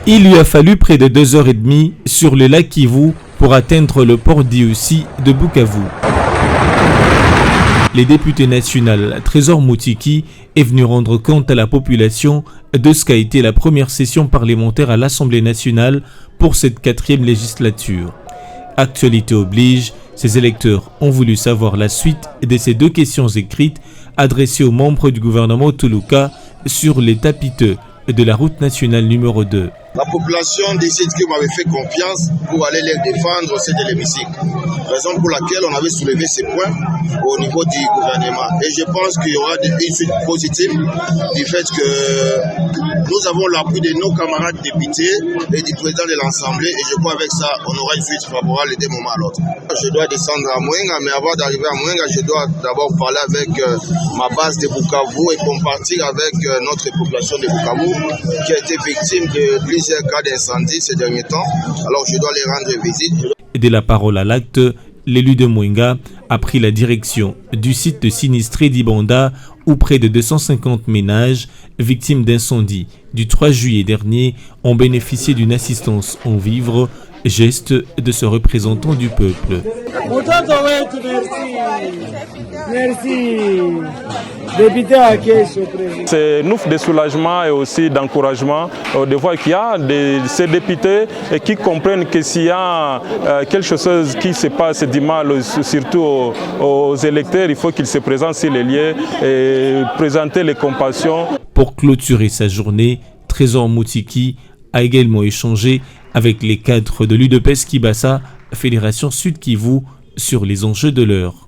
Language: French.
Il lui a fallu près de 2h30 sur le lac Kivu pour atteindre le port d'Iusi de Bukavu. Le député national Trésor Moutiki est venu rendre compte à la population de ce qu'a été la première session parlementaire à l'Assemblée nationale pour cette 4e législature. Actualité oblige, ces électeurs ont voulu savoir la suite de ces 2 questions écrites adressées aux membres du gouvernement Tuluka sur l'état piteux de la route nationale numéro 2. La population décide qu'ils m'avaient fait confiance pour aller les défendre au sein de l'hémicycle. Raison pour laquelle on avait soulevé ces points au niveau du gouvernement. Et je pense qu'il y aura une suite positive du fait que nous avons l'appui de nos camarades députés et du président de l'Assemblée. Et je crois qu'avec ça, on aura une suite favorable d'un moment à l'autre. Je dois descendre à Mwenga, mais avant d'arriver à Mwenga, je dois d'abord parler avec ma base de Bukavu et compartir avec notre population de Bukavu qui a été victime de plusieurs cas d'incendie ces derniers temps. Alors je dois les rendre visite. De la parole à l'acte, l'élu de Mwenga a pris la direction du site de sinistré d'Ibanda où près de 250 ménages victimes d'incendie du 3 juillet dernier ont bénéficié d'une assistance en vivres, geste de ce représentant du peuple. C'est nous de soulagement et aussi d'encouragement de voir qu'il y a ces députés qui comprennent que s'il y a quelque chose qui se passe du mal, surtout aux électeurs, il faut qu'ils se présentent sur les lieux et présenter les compassions. Pour clôturer sa journée, Trésor Moutiki a également échangé avec les cadres de l'UDPS Kibasa, Fédération Sud Kivu, sur les enjeux de l'heure.